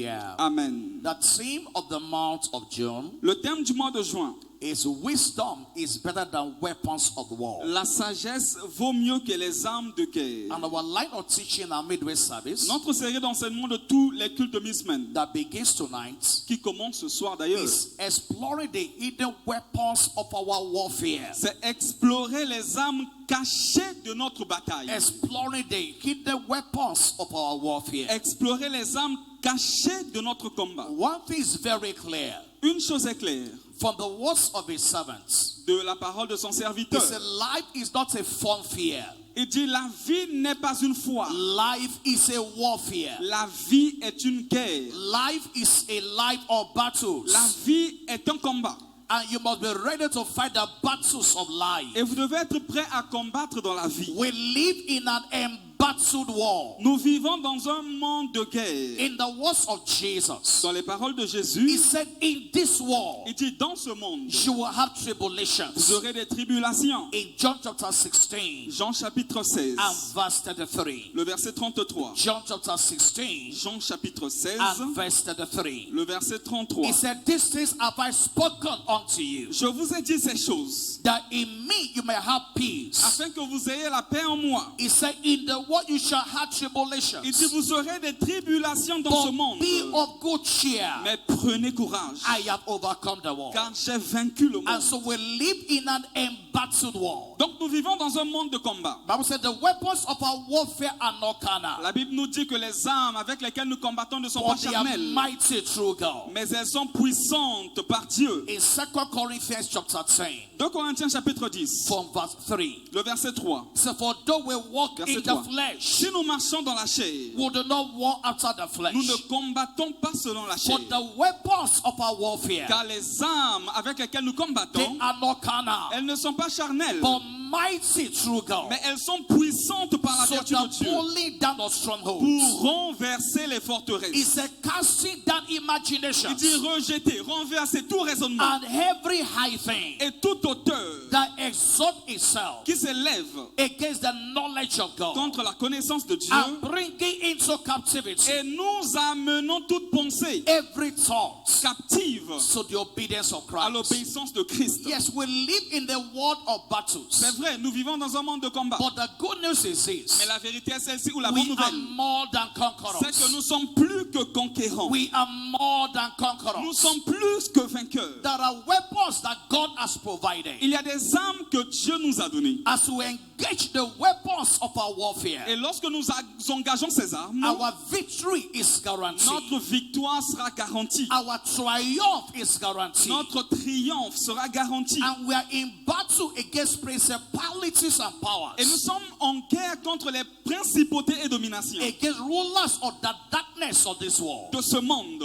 Hallelujah. Amen. The theme of the month of June Le thème du mois de juin, is wisdom is better than weapons of war. la sagesse vaut mieux que les armes de guerre. And our line of teaching, our midway service, Notre série d'enseignement de tous les cultes de mi-semaine, that begins tonight, qui commence ce soir d'ailleurs, is exploring the hidden weapons of our warfare. c'est explorer les armes cachées de notre bataille. Exploring the hidden weapons of our warfare. Explorer les armes cachées de notre combat. One thing is very clear Une chose est claire, from the words of his servants. de la parole de son serviteur. He said, life is not a fun fear. Il dit, la vie n'est pas une foi. Life is a warfare. La vie est une guerre. Life is a life of battles. La vie est un combat. And you must be ready to fight the battles of life. Et vous devez être prêt à combattre dans la vie. We live in an embattled war. Nous vivons dans un monde de guerre. In the words of Jesus, Dans les paroles de he Jésus, said, in this war, il dit, dans ce monde, you will have vous tribulations. aurez des tribulations. In John chapter 16 Jean chapitre 16, and verse 33. le verset 33. John chapter 16 Jean chapitre 16, and verse 33. le verset 33. He said, these things have I spoken unto you, Je vous ai dit ces choses, that in me you may have peace. afin que vous ayez la paix en moi. He said, in the world you shall have tribulations. Il dit, vous aurez des tribulations dans ce But monde. be of good cheer. Mais prenez courage, I have overcome the world. car j'ai vaincu le And monde. so we live in an embattled war. Donc nous vivons dans un monde de combat. Bible said the weapons of our warfare are not carnal, La Bible nous dit que les armes avec lesquelles nous combattons ne sont pas but they are charnelles, mighty through God. mais elles sont puissantes par Dieu. In 2 Corinthians chapter 10, 2 Corinthiens chapitre 10, from verse 3, le verset 3. so for though we walk Verset in the 3. flesh, Si nous marchons dans la chair, we do not war after the flesh. nous ne combattons pas selon la chair. For the weapons of our warfare, Car les armes avec lesquelles nous they combattons, are not carnal, elles ne sont pas charnelles, but mighty through God. mais elles sont puissantes par la So vertu de the Dieu pulling down of strongholds. pour renverser les forteresses. It's a casting down imagination Il dit rejeter, renverser tout raisonnement and every high thing et toute hauteur that exalt itself qui s'élève against the knowledge of God, contre la connaissance de Dieu, and bringing into captivity et nous amenons toute pensée every thought captive to the obedience of à Christ. l'obéissance de Christ. Yes, we live in the world of C'est battles, vrai, nous vivons dans un monde de combat. but the good news is Mais this: la vérité est celle-ci, ou la we bonne are nouvelle, more than c'est conquerors. que nous sommes plus que conquérants. We are more than Nous conquerors. sommes plus que vainqueurs. There are weapons that God has provided. Il y a des armes que Dieu nous a données. As we engage the weapons of our warfare, Et lorsque nous engageons ces armes, our victory is guaranteed. notre victoire sera garantie. Our triumph is guaranteed. Notre triomphe sera garanti. And we are in battle against principalities and powers, Et nous sommes en guerre contre les principautés et dominations against rulers of the darkness of this world, de ce monde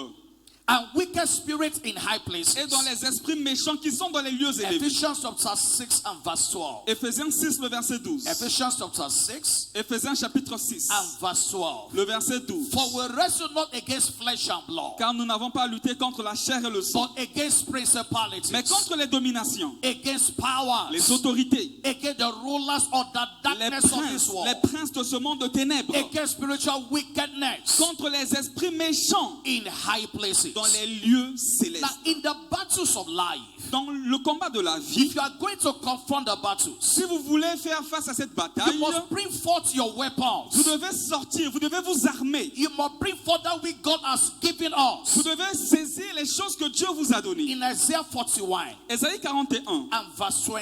and wicked spirits in high places. et dans les esprits méchants qui sont dans les lieux élevés. Ephesians chapter 6 and verse 12. Éphésiens 6, le verset 12. Ephesians chapter 6 Éphésiens chapitre 6, and verse 12. le verset 12. For we wrestle not against flesh and blood, Car nous n'avons pas à lutter contre la chair et le sang, but against principalities, mais contre les dominations, against powers, les autorités, against the rulers of the darkness of this world, les princes de ce monde de ténèbres, against spiritual wickedness contre les esprits méchants in high places. dans les lieux Now, célestes. in the battles of life, Dans le combat de la vie, if you are going to confront the battles, si vous voulez faire face à cette you bataille, must bring forth your weapons. vous devez sortir, vous devez vous armer. You must bring forth that which God has given us. Vous devez saisir les choses que Dieu vous a données. In Isaiah 41 Ésaïe 41, and verse le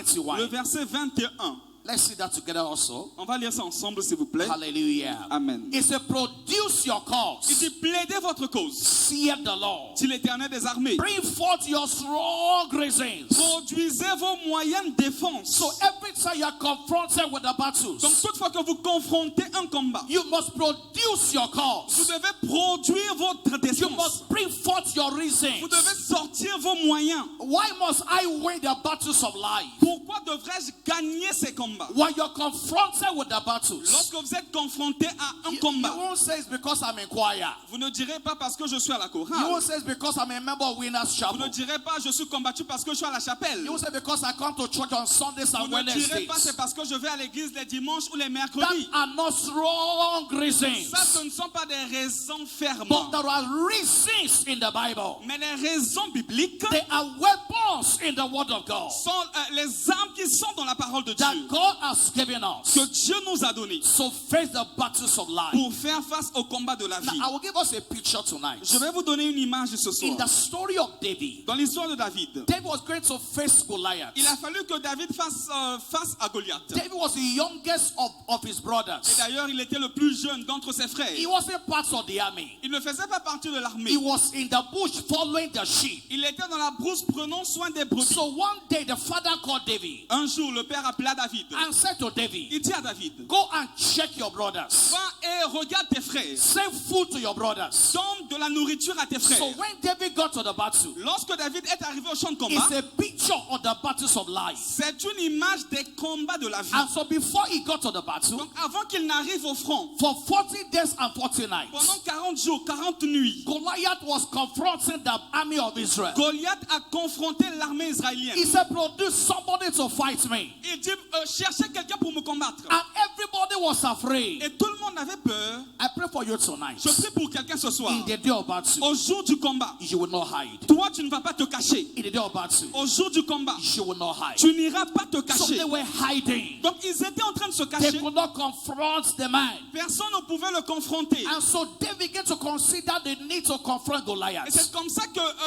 21. verset 21. Let's see that together also. On va lire ça ensemble, s'il vous plaît. Hallelujah. Amen. It says, produce your Il cause, dit, plaidez votre cause, saith the Lord. dit l'Éternel des armées. Bring forth your strong reasons. Produisez vos moyens de défense. So every time you are confronted with the Donc, battles, toutefois que vous confrontez un combat, you must produce your vous cause. devez produire votre You défense. must bring forth your reasons. Vous devez sortir vos moyens? Why must I win the battles of life? Pourquoi devrais-je gagner ces combats? When you're confronted with the battles, Lorsque vous êtes confronté à un you combat, won't say it's because I'm in choir. vous ne direz pas parce que je suis à la You chorale. won't say it's because I'm a member of Winners Vous Chapel. ne direz pas je suis combattu parce que je suis à la chapelle. You won't say because I come to church on Sundays Vous and ne direz Wednesdays. pas c'est parce que je vais à l'église les dimanches ou les That mercredis. are not strong reasons. Ça, ce ne sont pas des raisons fermes. But there are reasons in the Bible. Mais les raisons bibliques They are weapons in the Word of God sont les armes qui sont dans la parole de that Dieu, God has given us. que Dieu nous a données So face the battles of life. pour faire face au combat de la Now, vie. I will give us a picture tonight. Je vais vous donner une image ce In soir. the story of David, Dans l'histoire de David, David was going to face Goliath. il a fallu que David fasse face à Goliath. David was the youngest of his Et brothers. d'ailleurs, il était le plus jeune d'entre ses frères. He wasn't part of the army. Il ne faisait pas partie de l'armée. He was in the bush following the sheep. Il était dans la brousse prenant soin des brebis. So one day the father called David Un jour, le père appela David. and said to David, Il dit à David, go and check your brothers. va et regarde tes frères. Send food to your brothers. Donne de la nourriture à tes frères. So when David got to the battle, Lorsque David est arrivé au champ de combat, it's a picture of the battles of life. c'est une image des combats de la vie. And so before he got to the battle, Donc avant qu'il n'arrive au front, for 40 days and 40 nights, pendant 40 jours, 40 nuits, Goliath was confronting the army of Israel. Goliath a confronté l'armée israélienne. He said, produce somebody to fight me. Il dit, cherchez quelqu'un pour me combattre. And everybody was afraid. Et tout le monde avait peur. I pray for you tonight. Je prie pour quelqu'un ce soir. In the day of battle, Au jour du combat, you will not hide. toi tu ne vas pas te cacher. In the day of battle, Au jour du combat, you will not hide. tu n'iras pas te So cacher. they were hiding. Donc ils étaient en train de se They cacher. could not confront the man. Personne ne pouvait le confronter. And so they began to consider the need to confront Et Goliath. c'est comme ça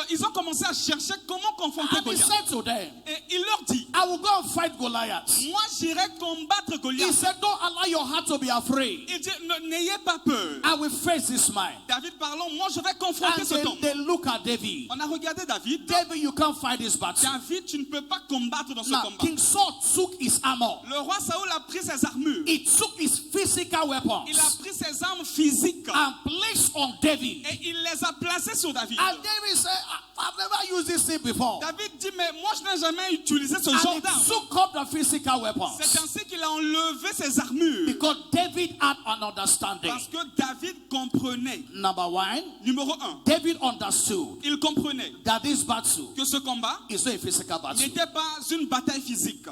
qu'ils ont commencé à chercher comment confronter And he Goliath. said to them, Et il leur dit, I will go and fight Goliath. moi j'irai combattre He Goliath. said, don't allow your heart to be afraid. Il dit, n'ayez pas peur. I will face this man. David parlant, moi je vais confronter And cet homme. they look at David. On a regardé David. David, you can't fight this battle. David, tu ne peux pas combattre dans ce Now, combat. King Saul took his armor. Le roi Saoul a pris ses armures. He took his physical weapons Il a pris ses armes physiques and placed on David. et il les a placées sur David. And David said, I've never used this thing before. David dit, mais moi je n'ai jamais utilisé ce And genre he d'arme. took up the physical weapons. C'est ainsi qu'il a enlevé ses armures. Because David had an understanding. Parce que David comprenait. Number one, Numéro 1, David understood il comprenait that this battle que ce combat is not a physical battle. n'était pas une bataille physique.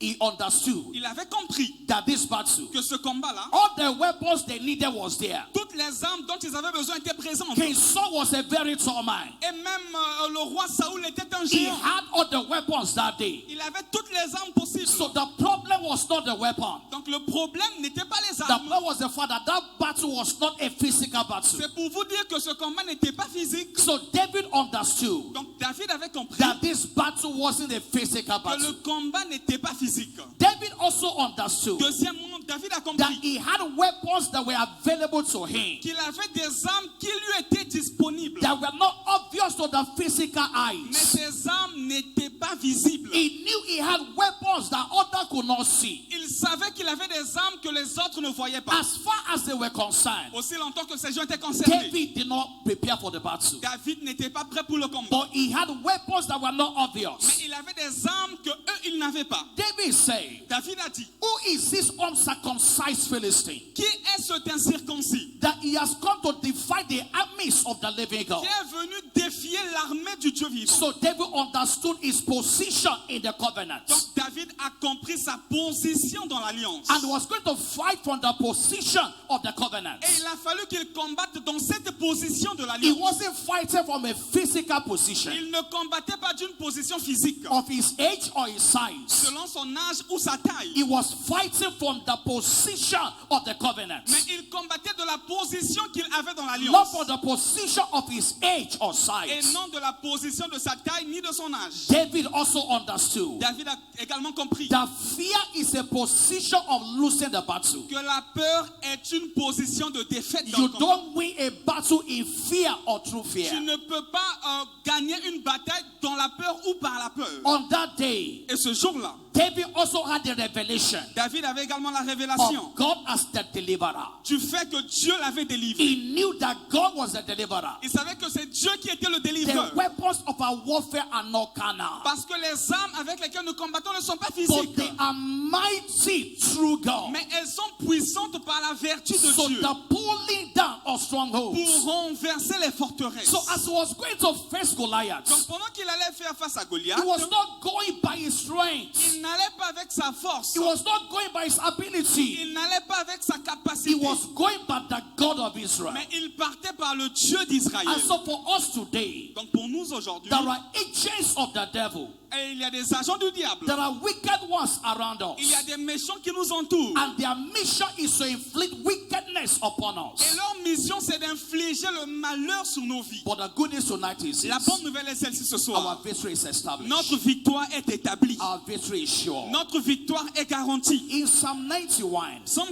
He understood Il avait compris that this battle, que ce combat-là, all the weapons they needed was there. toutes les armes dont ils avaient besoin étaient présentes. King Saul was a very tall man. Et même le roi Saoul était un He géant. had all the weapons that day. Il avait toutes les armes possibles. So the problem was not the weapon. Donc le problème n'était pas les The armes. problem was the fact that that battle was not a physical battle. C'est pour vous dire que ce combat n'était pas physique. So David understood Donc David avait compris that this battle wasn't a physical que le battle. combat n'était pas physique. David also understood Deuxièmement, David a that compris he had weapons that were available to him qu'il avait des armes qui lui étaient disponibles. that were not obvious to the physical Mais eyes. ces armes n'étaient pas visibles. He knew he had weapons that others could not see. Il savait qu'il avait des armes que les autres ne voyaient pas. As far as they were concerned, Aussi longtemps que ces gens étaient concernés, David did not prepare for the battle. David n'était pas prêt pour le combat. But he had weapons that were not Mais obvious. il avait des armes que eux, ils n'avaient pas. David said, David a dit, who is this uncircumcised Philistine qui est cet incirconcis that he has come to defy the armies of the living God? qui est venu défier l'armée du Dieu vivant? So David understood his position in the covenant Donc David a compris sa position dans l'alliance. and was going to fight from the position of the covenant. Et il a fallu qu'il combatte dans cette position de He l'alliance. wasn't fighting from a physical position Il ne combattait pas d'une position physique, of his age or his size. selon son âge ou sa taille. He was fighting from the position of the covenant, Mais il combattait de la position qu'il avait dans not l'alliance. from the position of his age or Et size. non de la position de sa taille ni de son âge. David also understood David a également compris that fear is a position of losing the battle. que la peur est une position de défaite dans You le combat. don't win a battle in fear or through Tu fear. ne peux pas gagner une bataille dans la peur ou par la peur. On that day, Et Et ce jour-là, David also had the revelation David avait également la révélation of God as the deliverer. du fait que Dieu l'avait délivré. He knew that God was the deliverer. Il savait que c'est Dieu qui était le The délivreur. weapons of our warfare are not carnal, Parce que les armes avec lesquelles nous combattons ne sont pas but physiques. they are mighty through God. Mais elles sont puissantes par la vertu de So Dieu the pulling down of strongholds. pour renverser les forteresses. So as he was going to face Goliath, Donc pendant qu'il allait faire face à Goliath, he was not going by his strength. il n'allait pas avec sa force. He was not going by his ability. Il n'allait pas avec sa He capacité. was going by the God of Israel. Mais il partait par le Dieu d'Israël. And so for us today, Donc pour nous aujourd'hui, there are agents of the devil. et il y a des agents du diable. There are wicked ones around Il y a us. des méchants qui nous entourent. And their mission is to inflict wickedness upon Et us. leur mission, c'est d'infliger le malheur sur nos vies. But the good news tonight is La this: bonne nouvelle est celle-ci ce our soir. victory is established. Notre victoire est établie. Our victory is sure. Notre victoire est garantie. In Psalm 91, Psalm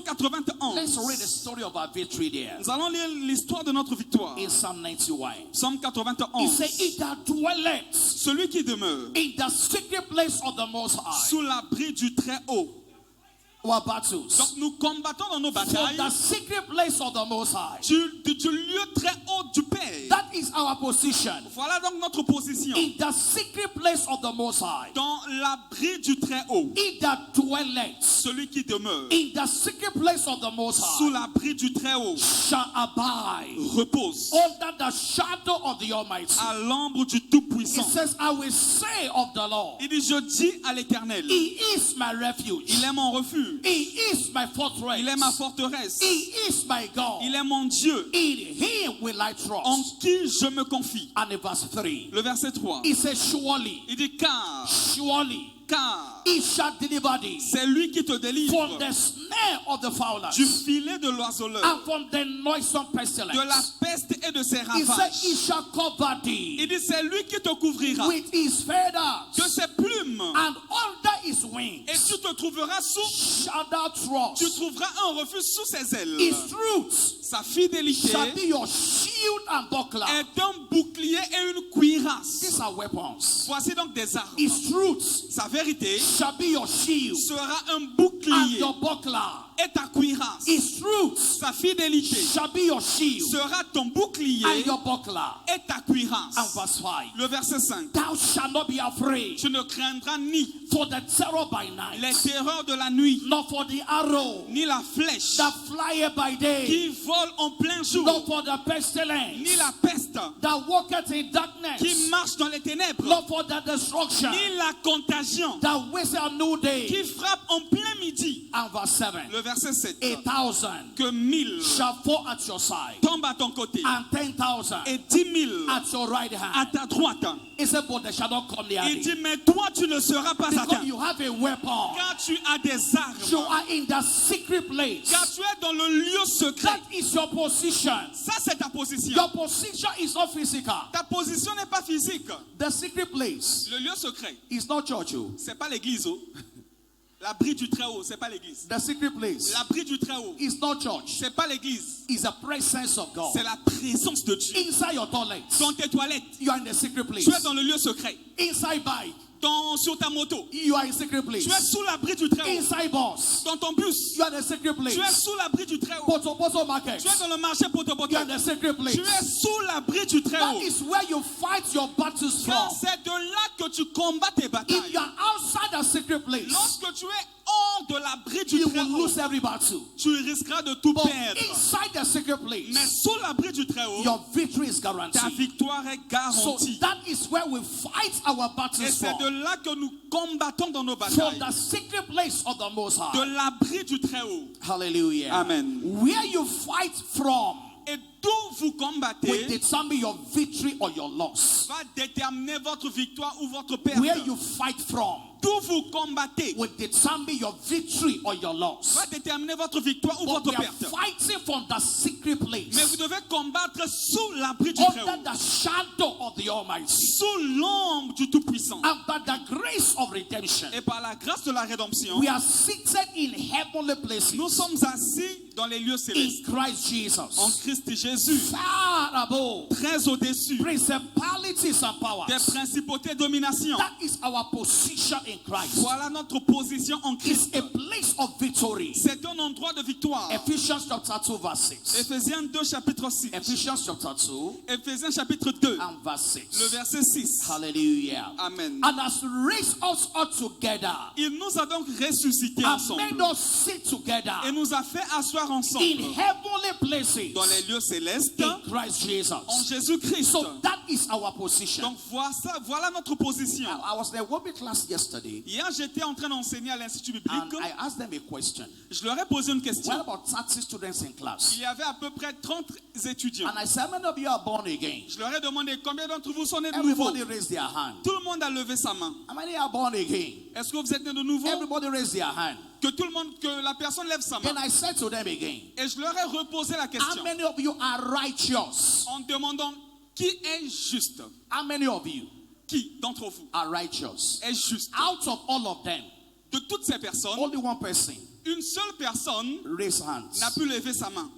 let's 91. read the story of our victory there. Nous allons lire l'histoire de notre victoire. In Psalm 91, Psalm he 91. said, "He that dwelleth Celui qui demeure in the secret place of the Most High." sous l'abri du Très-Haut. Our battles. Donc nous combattons dans nos For batailles the secret place of the Most High. du lieu très haut du Père. That is our position. Voilà donc notre position. In the secret place of the Most High. Dans l'abri du Très-Haut. He that dwelleth Celui qui demeure in the secret place of the Most sous High l'abri du Très-Haut shall abide repose under the shadow of the Almighty. à l'ombre du It Tout-Puissant. says, "I will say of the Lord, Il dit, je dis à l'Éternel, He is my refuge. il est mon refuge, He is my fortress. il est ma forteresse, He is my God. il est mon Dieu, In Him will I en trust." qui je me confie. And in verse 3, Le verset 3, He says, "Surely, il dit, car He shall deliver thee c'est lui qui te from délivre the snare of the fowler du filet de l'oiseleur, and from the noisome de la pestilence. peste et de ses He said, ravages. He shall cover thee Il dit, c'est lui qui te couvrira with His feathers, de ses plumes, and under His wings et tu te trouveras sous, shall thou tu trust. trouveras un refuge sous ses ailes. His truth Sa fidélité shall be your shield and buckler. est un bouclier et une cuirasse. These are weapons. Voici donc des armes. His truth Sa vérité shall be your shield sera un and bouclier your buckler. et ta cuirasse. His truth Sa fidélité shall be your shield sera ton bouclier and your buckler. et ta And cuirasse. verse 5. Le verset 5. Thou shalt not be afraid Tu ne craindras ni for the terror by night, les terreurs de la nuit, nor for the arrow ni la flèche that flieth by day, qui vole en plein jour, nor for the ni pestilence la peste that walketh in qui darkness, marche dans les ténèbres, nor for the destruction ni la contagion that wastes at qui noonday. frappe en plein midi. And verse 7. Le verset 7. 1,000 Que 1000 shall fall at your side, tombent à ton côté and 10,000 et 10 000 at your right à hand. ta droite. He said, but they shall not come near Il thee. dit, mais toi tu ne seras pas Because atteint. you have a weapon. Car tu as des You armes. are in the secret place. Car tu es dans le lieu secret. That is your position. Ça c'est ta position. Your position is not physical. Ta position n'est pas physique. The secret place Le lieu secret, is not church. Oh. c'est pas l'église. Oh. L'abri du Très-Haut, c'est pas l'église. The secret place L'abri du Très-Haut, is not church. c'est pas l'église. It's the presence of God. C'est la présence de Dieu. Inside your toilet, Dans tes toilettes, you are in the secret place. tu es dans le lieu secret. Inside bike, Sur ta moto, you are in secret place. tu es sous l'abri du Très-Haut. Inside bus, Dans ton bus, you are in the secret place. tu es sous l'abri du Très-Haut. Poto market, Tu es dans le marché poto-poto. you are in the secret place. Tu es sous l'abri du That Très-Haut. is where you fight your battles Car from. c'est de là que tu combats tes If batailles. you are outside the secret place, Lorsque tu es hors de l'abri du you will Très-Haut, lose every battle. tu risqueras de tout But perdre. inside the secret Mais place, sous l'abri du Très-Haut, your victory is ta guaranteed. victoire est So garantie. that is where we fight our Et battles c'est de from. là que nous combattons dans nos From batailles. the secret place of the Most De High. l'abri du Très-Haut. Hallelujah. Amen. Where you fight from Et d'où vous will combattez determine your victory or your loss. va déterminer votre victoire ou votre Where perte. you fight from D'où vous combattez will determine your victory or your loss. va déterminer votre victoire ou But votre we are perte. fighting from the secret Mais place, vous devez combattre sous l'abri du under Très-Haut. the shadow of the Almighty, Sous l'ombre du Tout-Puissant. and by the grace of redemption. Et par la grâce de la rédemption, We are seated in heavenly places nous sommes assis dans les lieux in célestes. Christ En Jesus, Christ Jésus. far above Très au-dessus principalities and powers. des principautés et dominations. That is our position in Christ Voilà notre position en is Christ. a place of victory. C'est un endroit de victoire. Ephesians chapter 2 verse 6. Éphésiens 2 chapitre 6. Ephesians chapter 2 Éphésiens chapitre 2. and verse Le 6. verset 6. Hallelujah. Amen. And has raised us all together Il nous a donc ressuscités and ensemble. made us sit together Et nous a fait asseoir ensemble in heavenly places dans les lieux célestes in Christ en Jesus. Jésus-Christ. So that is our position. Donc voilà notre position. I was in a Wobby class yesterday Hier, j'étais en train d'enseigner à l'Institut biblique. and I asked them a question. Je leur ai posé une Well, question. about 30 students in class. Il y avait à peu près 30 étudiants. And I said, how many of you are born again? Je leur ai demandé combien d'entre vous sont nés de nouveau. Everybody raised their hand. Tout le monde a levé sa main. How many are born again? Est-ce que vous êtes nés de nouveau? Everybody raised their hand. Que la personne lève sa main. Then I said to them again, Et je leur ai reposé la how question many of you are righteous? en demandant qui est juste. How many of you Qui d'entre vous are righteous? est juste? Out of all of them, De toutes ces personnes, only one person une seule personne raised hands. n'a pu lever sa main.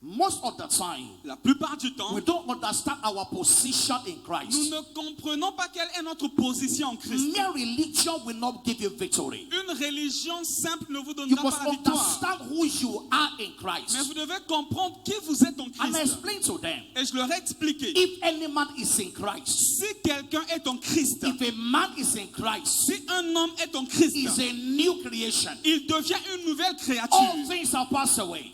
Most of the time, La plupart du temps, we don't understand our position in nous Christ. ne comprenons pas quelle est notre position en Christ. Mere religion will not give you victory. Une religion simple ne vous You donnera must pas la victoire. understand who you are in Mais Christ. vous devez comprendre qui vous êtes en And I Christ. explain to them, Et je leur ai expliqué. if any man is in Christ, Si quelqu'un est en Christ, if a man is in Christ, si un homme est en Christ, is a new creation. il devient une nouvelle All créature. things are passed away.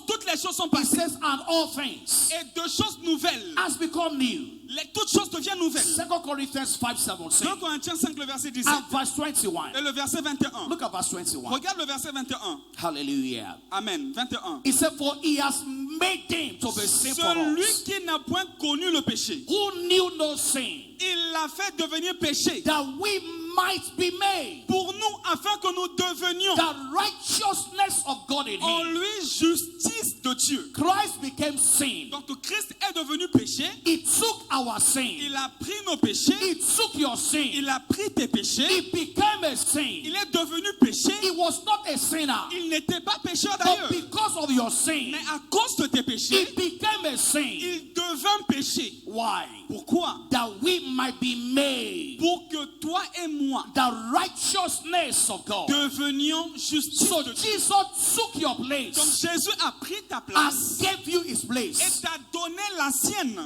Toutes les choses sont It passées. says, and all things Et de choses nouvelles. has become new. Toutes choses deviennent nouvelles. 2 Corinthians 5:17 2 Corinthiens 5, le verset 17. and verse 21. Et le verset 21. Look at verse 21. Regarde le verset 21. Hallelujah. Amen. 21. It said, for he has made him to be sin for Celui us, qui n'a point connu le péché, who knew no sin, il l'a fait devenir péché that we might be made pour nous, afin que nous devenions the righteousness of God in en him. lui justice de Dieu. Christ became sin. Donc Christ est devenu péché. He took our sin. Il a pris nos péchés. He took your sin. Il a pris tes péchés. He became a sin. Il est devenu péché. He was not a sinner, Il n'était pas pécheur but d'ailleurs. because of your sin, Mais à cause de tes péchés, he became a sin. il devint péché. Why? Pourquoi? That we might be made Pour que toi et moi the righteousness of God. devenions justice So de Dieu. Jesus took your Donc place Jésus a pris ta and place gave you his et place. t'a donné la sienne.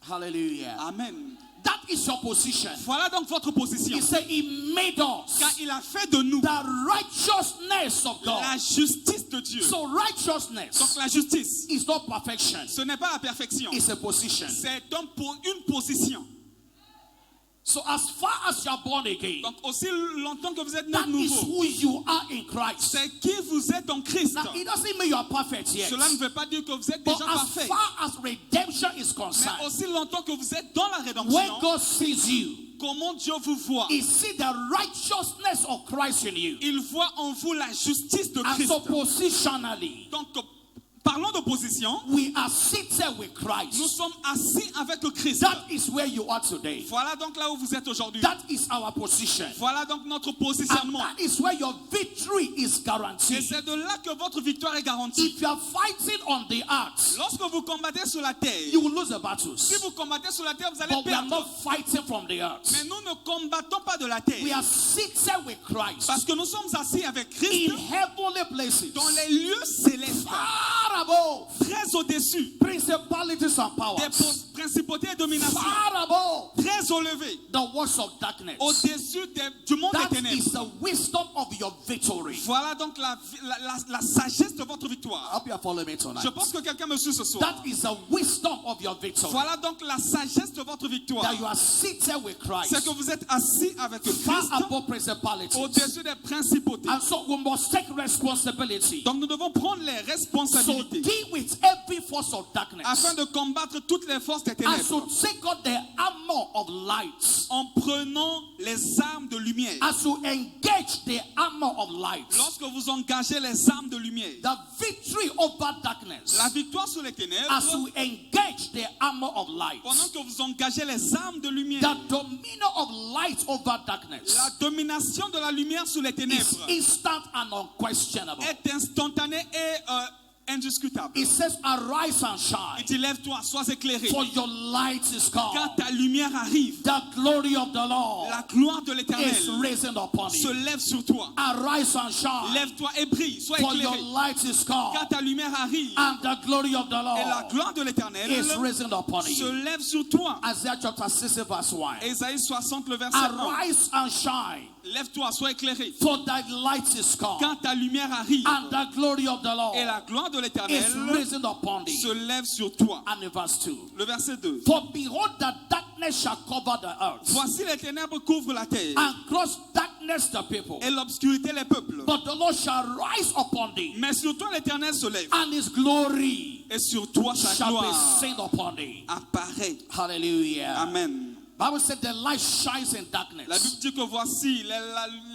Hallelujah. Amen. That is your position. Voilà donc votre position. He said he made us Car il a fait de nous the righteousness of la God. justice de Dieu. So Donc righteousness la justice, is not perfection. ce n'est pas la perfection. It's a position. C'est une position. So as far as you are born again, Donc aussi longtemps que vous êtes né that de is nouveau, who you are in Christ. c'est qui vous êtes en Christ. Now it doesn't mean you are perfect yet. Cela ne veut pas dire que vous êtes But déjà as parfait. far as redemption is Mais concerned, aussi longtemps que vous êtes dans la when rédemption, God sees you, comment Dieu vous voit. he sees the righteousness of Christ in you. Il voit en vous la justice de And Christ. so positionally, Donc, parlons de position. we are seated with Nous Christ. sommes assis avec le Christ. That is where you are today. Voilà donc là où vous êtes aujourd'hui. That is our position. Voilà donc notre And positionnement. that is where your victory is Et guaranteed. c'est de là que votre victoire est garantie. If you are fighting on the earth, Lorsque vous combattez sur la terre, you will lose the si battles. vous combattez sur la terre, vous allez But we are perdre. not fighting from the earth. Mais nous ne combattons pas de la We terre. are seated with Christ Parce que nous sommes assis avec in Christ heavenly places, dans les lieux célestes, far above très au-dessus principalities and des powers, principautés et dominations, far above très au levé, the works of darkness. au-dessus du monde des That ténèbres. is the wisdom of your victory. Voilà donc la sagesse de votre I victoire. hope you are following me tonight. Je pense que quelqu'un me suit ce soir. That is the wisdom of your victory. Voilà donc la sagesse de votre victoire. That you are seated with C'est Christ, que vous êtes assis avec far Christ above principalities. au-dessus des principautés. And so we must take responsibility. Donc nous devons prendre les So responsabilités deal with every force of darkness. afin de combattre toutes les forces des And ténèbres so take on the armor of light. en prenant les armes de lumière. As you engage the armor of light, Lorsque vous engagez les armes de lumière, the victory over darkness. la victoire sur les As ténèbres, you engage the armor of light, pendant que vous engagez les armes de lumière, the dominion of light over darkness la domination de la lumière sur les is ténèbres instant and unquestionable. est instantanée et indiscutable. It says, arise and Il shine, dit, lève-toi, sois éclairé. for your light is Car come. ta lumière arrive. The glory of the Lord La gloire de is l'Éternel risen upon se you. lève sur toi. Arise and shine, Lève-toi et brille, sois for your éclairé. light is come, Car ta lumière arrive. and the glory of the Et la Lord gloire de l'Éternel is risen upon se you. lève sur toi. Isaiah chapter 60 verse 1. Ésaïe 60, le verset 1. Arise and shine, Lève-toi, sois éclairé. for thy light is come, Quand ta lumière arrive and the glory of the et Lord la gloire de is l'Éternel risen upon thee. se lève sur toi. And in verse 2. Le verset 2. For behold, the darkness shall cover the earth, Voici les ténèbres couvrent la terre and gross darkness the people. et l'obscurité les peuples. But the Lord shall rise upon thee, Mais sur toi l'Éternel se lève and his glory et sur toi sa shall be gloire seen upon thee. apparaît. Hallelujah. Amen. Bible said the light shines in La darkness. Bible dit que voici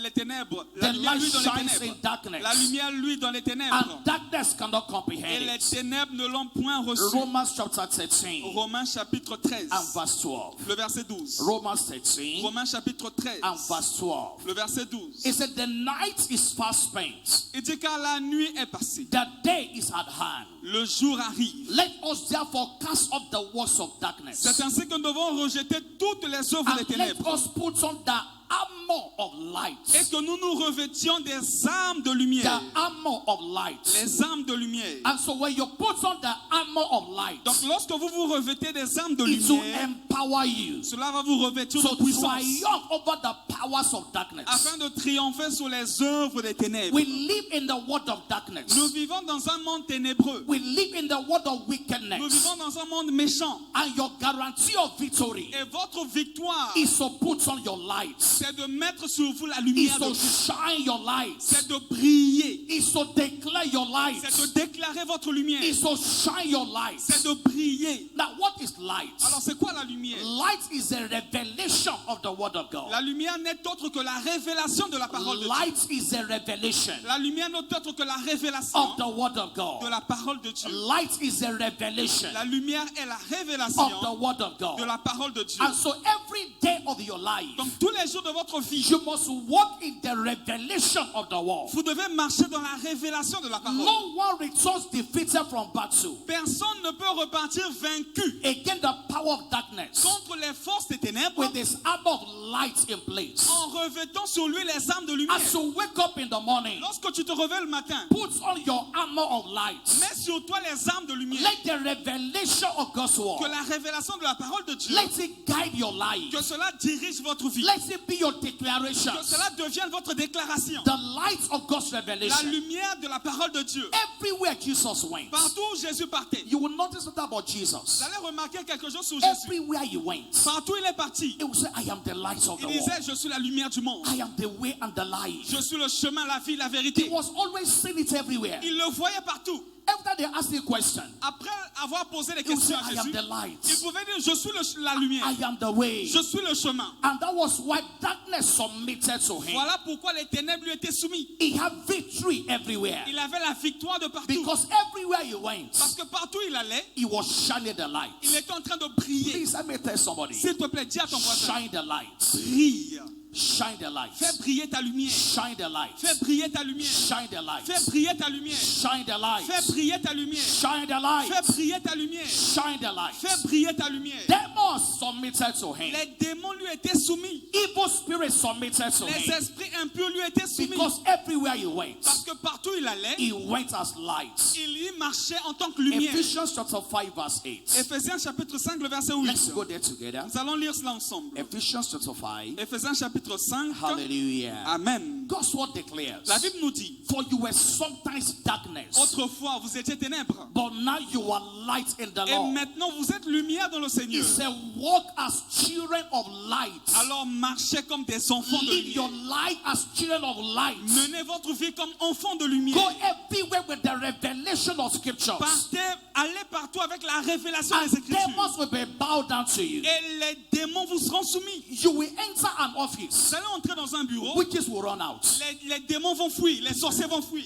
les ténèbres, la The lumière light lui dans les shines in ténèbres. darkness, La lumière lui dans les ténèbres. and darkness cannot Et comprehend les it. ténèbres ne l'ont point reçu. Romans chapter 13 Romains chapitre 13, and verse 12. le verset 12. Romans 13 Romains chapitre 13, and verse 12. le verset 12. It said the night is fast spent, Il dit car la nuit est passée, the day is at hand. le jour arrive. Let us therefore cast off the works of darkness, C'est ainsi que nous devons rejeter toutes les œuvres des and let ténèbres us put on the armor of light. et que nous nous revêtions des armes de lumière. The armor of light. Les armes de lumière. And so when you put on the armor of light, Donc lorsque vous vous revêtez des armes de it will lumière, empower you cela va vous revêtir to de puissance triumph over the powers of darkness. afin de triompher sur les œuvres des ténèbres. We live in the world of darkness. Nous vivons dans un monde ténébreux. We live in the world of Nous wickedness. vivons dans un monde méchant. And your guarantee of victory Et votre victoire, is to put on your light, c'est de mettre sur vous la is lumière de to Dieu. shine your light, C'est de briller. is to declare your light, C'est de déclarer votre lumière. is to shine your light. C'est de briller. Now, what is light? Alors c'est quoi la lumière? Light is a revelation of the word of God. La lumière n'est autre que la révélation de la parole de Dieu. Light is a revelation La lumière n'est autre que la révélation of the word of de God. la parole de Dieu. Light is a revelation La lumière est la of the révélation word of de God. la parole de Dieu. And so every day of your life, Donc tous les jours de votre vie, you must walk in the revelation of the word. vous devez marcher dans la révélation de la parole. No one returns defeated from battle. Personne ne peut repartir vaincu Against the power of darkness contre les forces des ténèbres with his armor of light in place. en revêtant sur lui les armes de lumière. As you wake up in the morning, Lorsque tu te réveilles le matin, put on your armor of light. mets sur toi les armes de lumière. Let the revelation of God's Que word, la révélation de la parole de Dieu, let it guide your life. que cela dirige votre vie. Let it be your declaration. Que cela devienne votre déclaration. The light of God's La revelation. lumière de la parole de Dieu. Everywhere Jesus went, Partout où Jésus partait, you will notice something about vous Jesus. allez remarquer quelque chose sur Jésus. Everywhere he went, Partout où il est parti, he would say, I am the light of the il world. disait, je suis la lumière du monde. I am the way and the life. Je suis le chemin, la vie, la He vérité. was always saying it everywhere. Il le voyait partout. Every time they asked him a question, Après avoir posé des he would say, questions à I am Jésus, the light. il pouvait dire, je suis la lumière. I am the way. Je suis le chemin. And that was why darkness submitted to him. Voilà pourquoi les ténèbres lui étaient soumis. He had victory everywhere. Il avait la victoire de partout. Because everywhere he went, Parce que partout où il allait, he was shining the light. il était en train de briller. Please, let me tell somebody. S'il te plaît, dis à ton voisin, Shine the light. brille. Shine the light. Fais briller ta lumière. Shine the light. Fais briller ta lumière. Shine the light. Fais briller ta lumière. Shine the light. Fais briller ta lumière. Shine the light. Fais briller ta lumière. Shine the light. Fais briller ta lumière. Demons submitted to him. Les démons lui étaient soumis. Evil spirits submitted to Les him. esprits impurs lui étaient soumis. Because everywhere he went, Parce que partout où il allait, he went as light. il y marchait en tant que lumière. Ephesians chapter 5 verse 8. Ephésiens chapitre 5, le verset 8. Let's go there together. Nous allons lire cela ensemble. Ephesians chapter 5. Ephésiens chapitre 5. Hallelujah. Amen. God's word declares, La Bible nous dit, for you were sometimes darkness, autrefois vous étiez ténèbres. but now you are light in the Et Lord. maintenant vous êtes lumière dans le He Seigneur. said, walk as children of light. Alors marchez comme des enfants de Live your lumière. life as children of light. Menez votre vie comme enfants de Go lumière. everywhere with the revelation of scriptures. Partez, allez partout avec la révélation des And Écritures. demons will be bowed down to you. Et les démons vous seront soumis. You will enter an office. Vous allez entrer dans un bureau. Witches will run out. Les démons vont fuir, les sorciers vont fuir.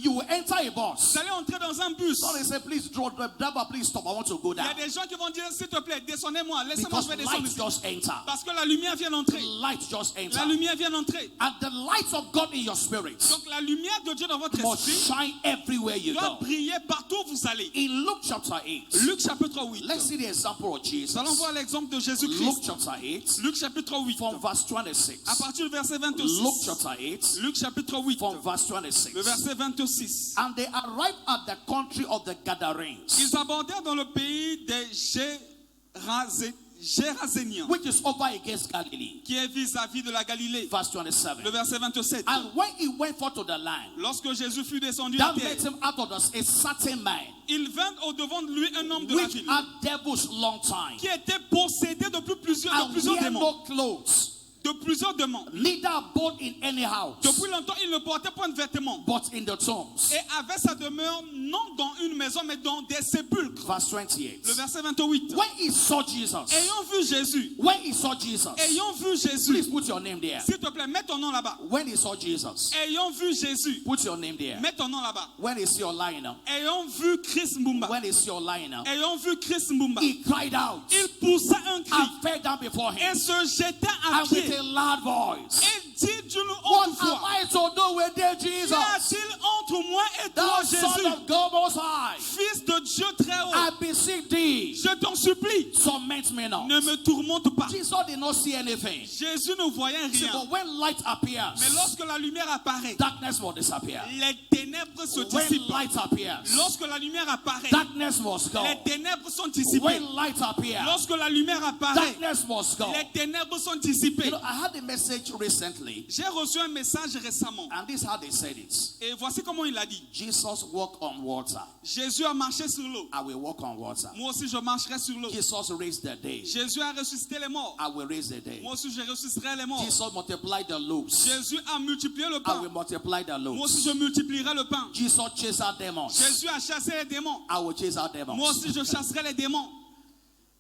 You will enter a bus. Vous allez entrer dans un bus. So they say, please, driver, please stop. I want to go Il y a down. des gens qui vont dire, s'il te plaît, descendez-moi. Laissez-moi, Because je vais descendre light ici. just enter. Parce que la lumière vient d'entrer. Light just enter. La lumière vient d'entrer. And the light of God in your spirit Donc la lumière de Dieu dans votre must esprit shine everywhere you doit go. briller partout où vous allez. In Luke chapter 8, Luc chapitre 8. let's see the example of Jesus. Nous allons voir l'exemple de Luke Jésus-Christ. chapter 8, Luc chapitre 8. from verse 26. À partir du verset Luke 26. chapter 8, Luc chapitre 8. from verse 26. Le verset 26. And they arrived at the country of the Gadarenes, Ils abordèrent dans le pays des Géraséniens, which is over against Galilee. qui est vis-à-vis de la Galilée. Verse 27. Le verset 27. And when he went forth to the land, Lorsque Jésus fut descendu à that met terre, him out of a certain man, il vint au devant de lui un homme de la which ville had devils long time, qui était possédé de plusieurs and wear démons. no clothes, De plusieurs démons. neither abode in any house, Depuis longtemps, il ne portait point de vêtements. but in the tombs. Et avait sa demeure non dans une maison, mais dans des sépulcres. Verse 28. Le verset 28. When he saw Jesus, Ayant vu Jésus, when he saw Jesus, ayant vu Jésus, please put your name there. s'il te plaît, mets ton nom là-bas. When he saw Jesus, Ayant vu Jésus, put your name there. mets ton nom là-bas. When he saw Lionel, Ayant vu Chris Mbumba, when he saw Lionel, ayant vu Chris Mbumba, he cried out il poussa un cri and fell down before et him, se jeta à and with pied a loud voice, et dit d'une what haute am voix, I to do with dear Jesus, qu'y a-t-il entre moi et toi, thou son Jésus, of God Most High? Fils de Dieu très haut? I beseech thee, Je t'en supplie, torment me not. ne me tourmente pas. Jesus did not see anything. Jésus ne voyait See, rien. but when light Mais appears, lorsque la lumière apparaît, darkness will disappear. les ténèbres se When dissipent. light appears, Lorsque la lumière apparaît, darkness must go. les ténèbres sont dissipées. When light appears, Lorsque la lumière apparaît, darkness must go. les ténèbres sont You dissipées. know, I had a message recently, J'ai reçu un message récemment. and this is how they said it. Et voici comment il a dit. Jesus walked on water. Jésus a marché sur l'eau. I will walk on water. Moi aussi, je marcherai sur l'eau. Jesus raised the dead. Jésus a ressuscité les morts. I will raise the dead. Moi aussi, je ressusciterai les morts. Jesus multiplied the loaves. Jésus a multiplié le I pain. will multiply the Moi aussi, loaves. je multiplierai le pain. Jesus chased out demons. Jésus a chassé les démons. I will chase out Moi demons. aussi, je chasserai les démons.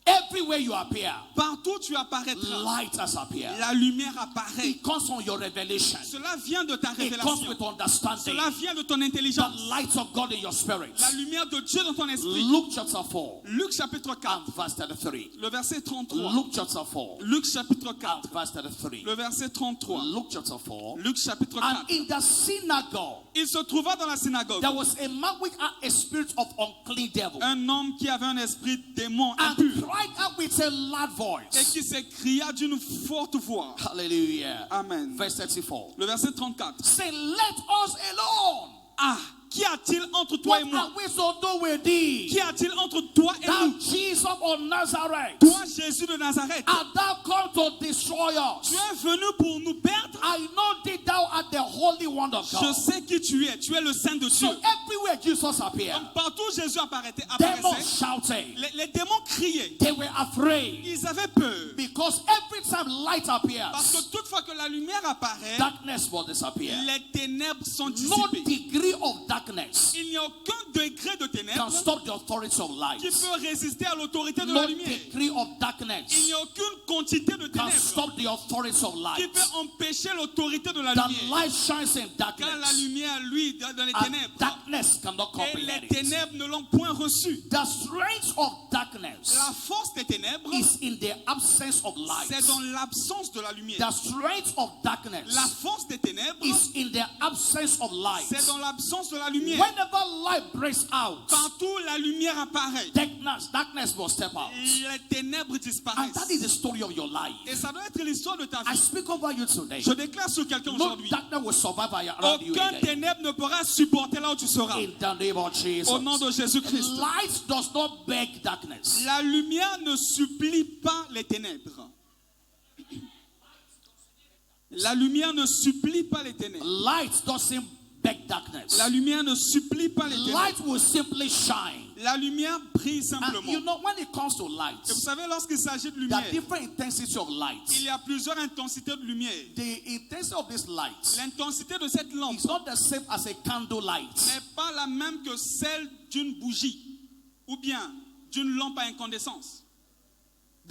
Everywhere you appear, Partout où tu apparaîtras, light has appeared. la lumière apparaît. It comes from your revelation. Cela vient de ta It comes révélation. with understanding. Cela vient de ton The intelligence. light of God in your spirit. La lumière de Dieu dans ton esprit. Luke chapter 4 Luc chapitre 4, and verse 33. le verset 33. Luke chapter 4 Luc chapitre 4, and verse 33. le verset 33. Luke chapter 4. Luc chapitre And 4. in the synagogue, Il se trouva dans la synagogue there was a man which had a spirit of unclean devil, un homme qui avait un esprit démon and impur cried out with a loud et voice. qui s'écria d'une forte voix. Hallelujah. Amen. Verse 34. Le verset 34. Say, let us alone. Ah, qu'y a-t-il entre toi What et moi? are we to do with thee? Qu'y a-t-il entre toi et Thou nous? Jesus of Nazareth, Toi, Jésus de Nazareth, art thou come to destroy us? tu es venu pour nous perdre? I know thee, thou art the Holy One of Je God. sais qui tu es le Saint de So Dieu. everywhere Jesus appeared, Donc partout où Jésus demons apparaissait, shouted. les démons criaient. They were afraid Ils avaient peur. because every time light Parce appears, que toutefois que la lumière apparaît, darkness will disappear. les ténèbres sont No dissipées. degree of darkness Il n'y a aucun degré de can ténèbres stop the authority of light. qui peut résister à l'autorité de No la lumière. degree of Il darkness n'y a aucune quantité de can ténèbres stop the authority of qui light. peut empêcher l'autorité de la The lumière. light shines in Quand la darkness, lumière, lui, dans les and ténèbres, darkness cannot et comprehend les it. ténèbres ne l'ont point reçu. The strength of darkness La force des ténèbres, is in the absence of light. c'est dans l'absence de la lumière. The strength of darkness La force des ténèbres, is in the absence of light. c'est dans l'absence de la lumière. Whenever light breaks out, Partout la lumière apparaît, darkness will step out. les ténèbres And disparaissent. that is the story of your life. Et ça doit être l'histoire de ta I vie. speak over you today. Je déclare sur quelqu'un No aujourd'hui. darkness will survive around you Aucun again. ténèbre ne pourra supporter là où tu seras. In the name of Jesus. Au nom de Jésus-Christ. Light does not beg darkness. La lumière ne supplie pas les ténèbres. La lumière ne supplie pas les ténèbres. Light doesn't beg darkness. La lumière ne supplie pas les ténèbres. Light will simply shine. La lumière brille And simplement. you know, when it comes to light, Et vous savez, lorsqu'il s'agit de there are lumière, different intensities of light. il y a plusieurs intensités de lumière. The intensity of this light L'intensité de cette lampe is not the same as a candle light. n'est pas la même que celle d'une bougie ou bien d'une lampe à incandescence.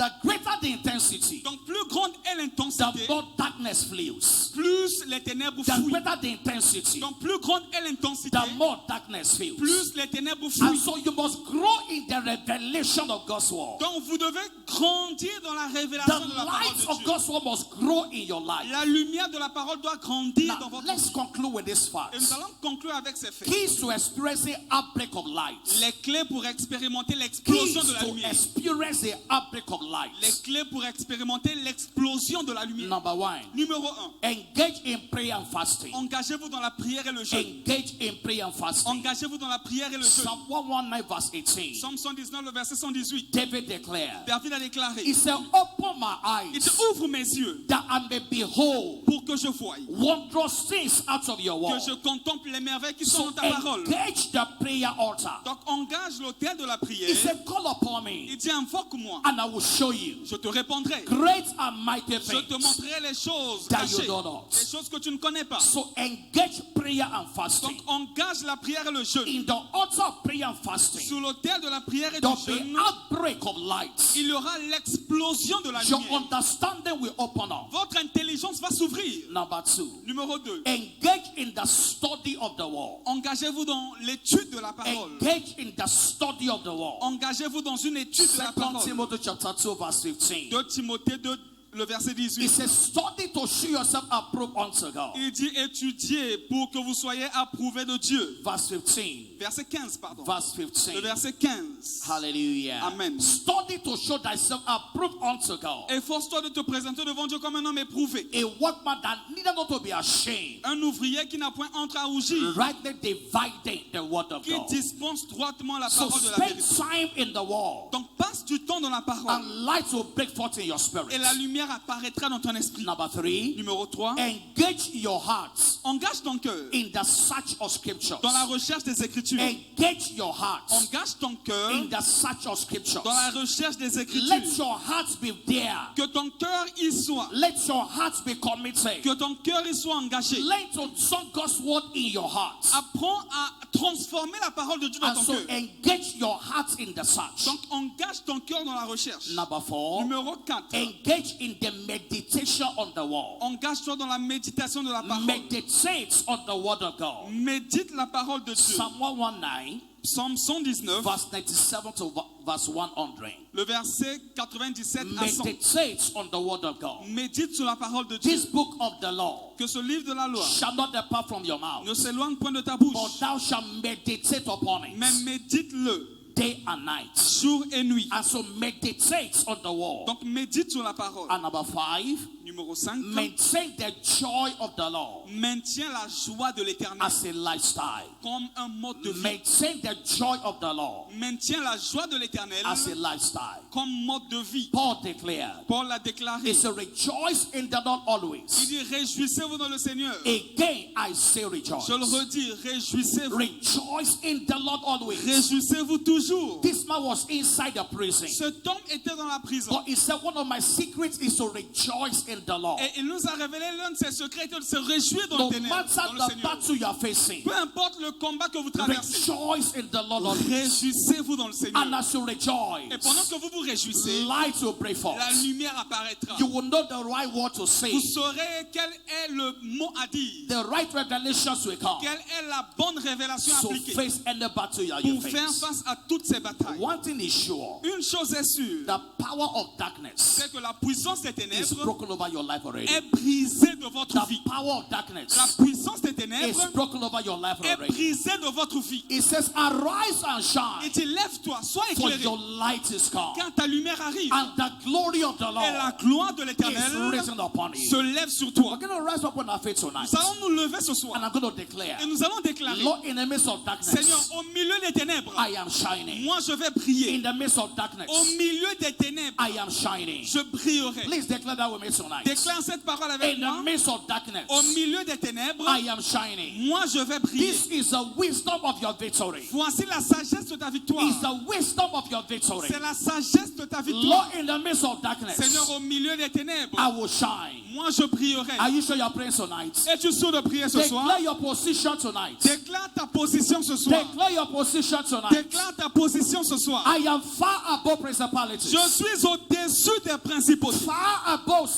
the greater the intensity, Donc plus grande est the l'intensité, more darkness flees. plus les ténèbres The fuient. greater the intensity, Donc plus grande est l'intensité, the more darkness flees. plus les ténèbres And fuient. so you must grow in the revelation of God's word. Donc vous devez grandir dans la The révélation de la parole light de of Dieu. God's word must grow in your life. La lumière de la parole doit grandir dans Now, votre let's vie. conclude with this Et fact. nous allons conclure avec ces faits. Keys to experiencing outbreak of light. Les clés pour expérimenter Keys l'explosion de la to lumière. experience the outbreak of Les light. clés pour expérimenter l'explosion de la lumière. Number one, Numéro 1. engage in prayer and fasting. Engagez-vous dans la prière et le jeûne. Engage in prayer and fasting. Engagez-vous dans la prière et le jeûne. Psalm 119 verse 18. Psalm 119, le verset 118. David declared, David a déclaré, he said, open my il te eyes ouvre mes yeux that I may behold pour que je voie, wondrous things out of your que word. je contemple les merveilles qui sont So dans ta parole. engage the prayer altar. Donc engage l'autel de la He prière. said, call upon Il me dit, invoque-moi, and I will show you je te répondrai. great and mighty Je te things. montrerai les choses that you cachées, know not. les choses que tu ne connais pas. So engage prayer and Donc fasting. engage la prière et le jeûne. In the altar of prayer and fasting, Sur l'autel de la prière et du there'll be jeûne, outbreak of light. il y aura l'explosion de la Your lumière. understanding will open up. Votre intelligence va s'ouvrir. Number two, Numéro 2. engage in the study of the word. Engagez-vous dans l'étude de la parole. Engage in the study of the word. Engagez-vous dans une étude de la 2 parole. Timothy chapter 2 verse 15. 2 Timothée 2, le verset It 18. says, study to show yourself approved unto God. Il dit étudiez pour que vous soyez approuvés de Dieu. Verse 15. Verset 15, pardon. Verse Le 15. verset 15. Hallelujah. Amen. Study to show thyself approved unto God. Efforce-toi de te présenter devant Dieu comme un homme éprouvé. A workman that needed not to be ashamed, Un ouvrier qui n'a point honte à rougir. rightly dividing the word of Qui God. dispense droitement la So parole de la spend vérité. time in the word, Donc passe du temps dans la parole. and light will break forth in your spirit. Et la lumière apparaîtra dans ton esprit. Number 3, Numéro 3. engage your heart Engage ton cœur in the search of scriptures. dans la recherche des Écritures. Engage your heart Engage ton cœur in the search of scriptures. dans la recherche des Let Écritures. your heart be there. Que ton cœur y soit. Let your heart be committed. Que ton cœur y soit engagé. Learn to song God's word in your heart. Apprends à transformer la parole de Dieu dans And ton so cœur. engage your heart in the search. Donc engage ton cœur dans la recherche. Number 4, Numéro 4. engage in the meditation on the word. Engage-toi dans la méditation de la parole. Meditate on the word of God. Médite la parole de Dieu. Psalm 119, Psalm 119, verse 97 to verse 100. le verset 97 à 100. Meditate on the word of God. Médite sur la parole de Dieu. This book of the law Que ce livre de la loi shall not depart from your mouth, ne s'éloigne point de ta but bouche, thou shalt meditate upon mais it médite-le day and night. jour et nuit. And so meditate on the word. Donc médite sur la parole. And number 5, Numéro 5. maintain the joy of the Lord Maintiens la joie de l'éternel as a lifestyle. comme un mode de vie. Maintain the joy of the Lord Maintiens la joie de l'éternel as a lifestyle. comme mode de vie. Paul declared, Paul l'a déclaré. he said, rejoice in the Lord Il always. dit réjouissez-vous dans le Seigneur. Again, I say rejoice. Je le redis, réjouissez-vous. Rejoice in the Lord always. Réjouissez-vous toujours. This man was inside the prison, Cet homme était dans la prison. but he said, one of my secrets is to rejoice in the Lord. Et il nous a révélé l'un de ses secrets était de se réjouir dans No le ténèbre, matter dans le the Seigneur. battle you are facing, Peu importe le combat que vous traversez, rejoice in the Lord always. réjouissez-vous dans le Seigneur. And as you Et rejoice, pendant que vous vous réjouissez, light will break forth. la lumière apparaîtra. You will know the right word to say. Vous saurez quel est le mot à dire. The right revelations will come Quelle est la bonne révélation to appliquée face any battle you pour faire face. face à toutes ces batailles. One thing is sure, Une chose est sûre, the power of darkness c'est que la puissance des is ténèbres broken over your life already. est brisée de votre The vie. power of darkness La puissance des is ténèbres broken over your life est already. brisée de votre vie. It says, arise and Et shine, tu lève-toi, sois for éclairé, your light is come, car ta lumière arrive. and the glory of the Et la Lord gloire de is l'Éternel risen upon se you. lève sur toi. We're going to rise up on our feet tonight, Nous allons nous lever ce and soir I'm going to declare, et nous allons déclarer, Lord, in the midst of Seigneur, darkness, au milieu des ténèbres, I am shining. moi je vais briller. In the midst of darkness, Au milieu des ténèbres, I am shining. je brillerai. Please declare that with me tonight. Déclare cette parole avec In the moi. midst of darkness, Au milieu des ténèbres, I am shining. moi je vais briller. This is the wisdom of your victory. Voici la sagesse de ta victoire. It's the wisdom of your victory. C'est la sagesse de ta victoire. Lord, in the midst of darkness, Seigneur, au milieu des ténèbres, I will shine. moi je brillerai. Are you sure you're praying tonight? Es-tu sûr de prier ce soir? Declare your position tonight. Déclare ta position ce soir. Declare your position tonight. Déclare ta position position ce soir. I am far above principalities. Je suis au-dessus des principautés, Far above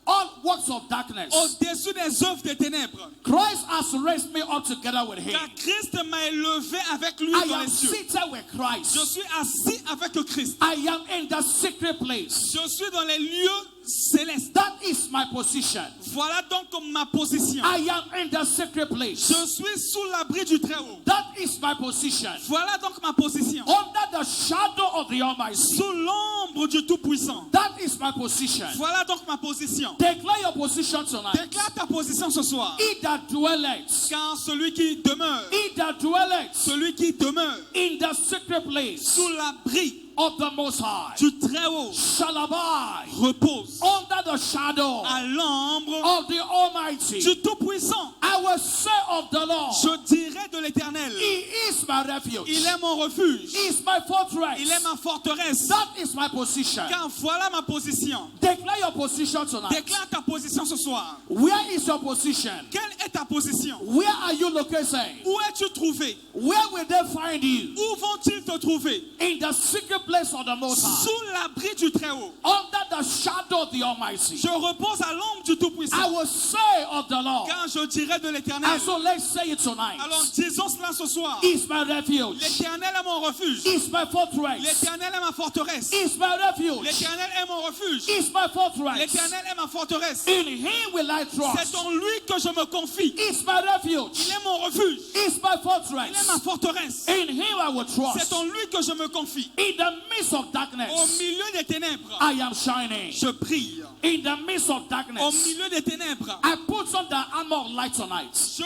all works of darkness. au-dessus des œuvres des ténèbres. Christ has raised me up together with him. Car Christ m'a élevé avec lui I dans am les cieux. seated with Christ. Je suis assis avec Christ. I am in the secret place. Je suis dans les lieux célestes. That is my position. Voilà donc ma position. I am in the secret place. Je suis sous l'abri du Très-Haut. That is my position. Voilà donc ma position. Under the shadow of the Almighty. Sous l'ombre du Tout-Puissant. That is my position. Voilà donc ma position. Declare your position tonight. Déclare ta position ce soir. He that dwelleth, Car celui qui demeure, celui qui demeure celui qui demeure in the secret place sous l'abri of the Most High du Très-Haut shall abide repose under the shadow à l'ombre of the Almighty. du Tout-Puissant. I will say of the Lord, Je dirai de l'Éternel, He is my refuge. il est mon refuge, He is my fortress. il est ma forteresse. That is my position. Car voilà ma position. Declare your position tonight. Déclare ta position ce soir. Where is your position? Quelle est ta position? Where are you located? Où es-tu trouvé? Where will they find you? Où vont-ils te trouver? In the secret place of the Most High. Sous l'abri du Très-Haut. Under the shadow of the Almighty. Je repose à l'ombre du I Tout-Puissant. will say of the Lord. Car je dirai de l'Éternel. And so let's say it tonight. Alors disons cela ce soir. Is my refuge. L'Éternel est mon refuge. Is my fortress. L'Éternel est ma forteresse. Is my refuge. L'Éternel est mon refuge. Is my fortress. L'Éternel est ma forteresse. In him will I C'est trust. en lui que je me confie. Is my refuge. Il est mon refuge. Is my Il est fortress. ma forteresse. In him I will C'est trust. en lui que je me confie. In the midst of Au darkness, milieu des ténèbres, I am shining. je brille. In the midst of Au darkness, milieu des ténèbres, I put on the armor of light tonight. je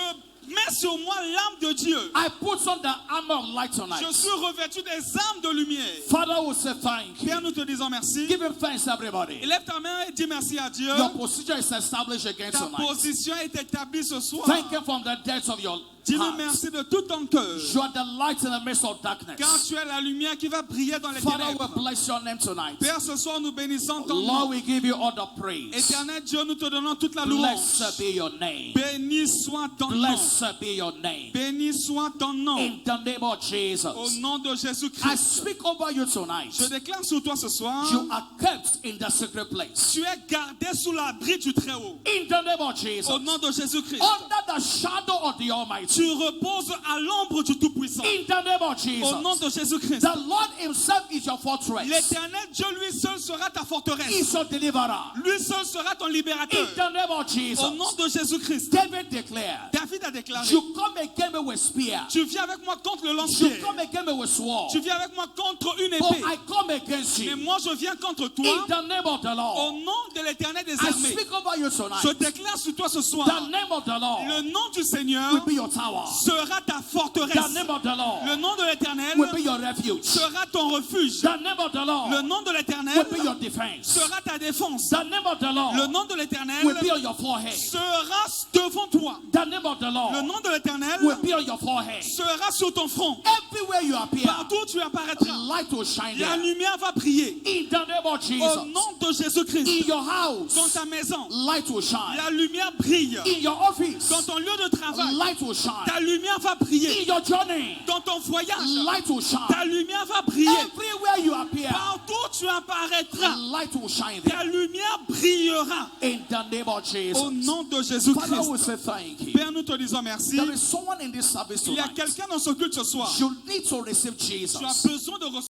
mets sur moi l'âme de Dieu. I put on the armor of light tonight. Je suis revêtu des armes de lumière. Father will say thank you. Père, nous te disons merci. Give him thanks, everybody. Lève ta main et dis merci à Dieu. Your position is established again Ta tonight. position est établie ce soir. Thank him from the depths of your Dis-le heart. merci de tout ton cœur. You are the light in the midst of Car darkness. tu es la lumière qui va briller dans les Father, we ténèbres. bless your name tonight. Père, ce soir, nous bénissons ton Lord, nom. we give you all the praise. Éternel Dieu, nous te donnons toute la louange. Blessed be your name. Béni soit ton nom. Blessed be your name. Béni soit ton nom. In the name of Au Jesus. nom de I Jésus-Christ. speak over you tonight. Je déclare sur toi ce soir. You are kept in the secret place. Tu es gardé sous l'abri du Très-Haut. In the name of Jesus. Au nom de Jésus-Christ. Under the shadow of the Almighty. Tu reposes à l'ombre du Tout-Puissant. In the name of Au nom Jesus. de Jésus-Christ. The Lord himself is your fortress. L'Éternel Dieu lui seul sera ta He forteresse. is your deliverer. Lui seul sera ton libérateur. In the name of Jesus. Au nom de Jésus-Christ. David declared, David a déclaré, you come against me with spear. tu viens avec moi contre le You lance-pierre. come against me with sword. Tu viens avec moi contre une But épée. I come against Mais you. moi je viens contre toi In the name of the au Lord. nom de l'Éternel des I armées. speak over you tonight. Je déclare sur toi ce soir, The name of the le Lord nom du Seigneur will be your tower. sera ta The forteresse. name of the Lord Le nom de l'Éternel will be your refuge. sera ton refuge. The name of the Lord Le nom de will l'Éternel be your defense. sera ta défense. The name of the Le Lord nom de l'Éternel will be on your forehead. sera devant toi. The name of the Le Lord nom de l'Éternel will be on your forehead. sera sur ton front. Everywhere you appear, Partout où tu apparaîtras, light will shine la there. lumière va briller. In the name of Au Jesus. nom de Jésus-Christ, In your dans house, ta maison, light will shine. la lumière brille. In your office, Dans ton lieu de travail, light will shine. ta lumière va briller. In your journey, Dans ton voyage, light will shine. ta lumière va briller. Everywhere you appear, Partout où tu apparaîtras, light will shine ta there. lumière brillera. In the name of Au Jesus. nom de Father, we Jésus-Christ. say thank you. Père, nous te disons merci. There is someone in this service Il y a tonight. quelqu'un dans ce culte ce soir. You need to receive Tu as Jesus. besoin de recevoir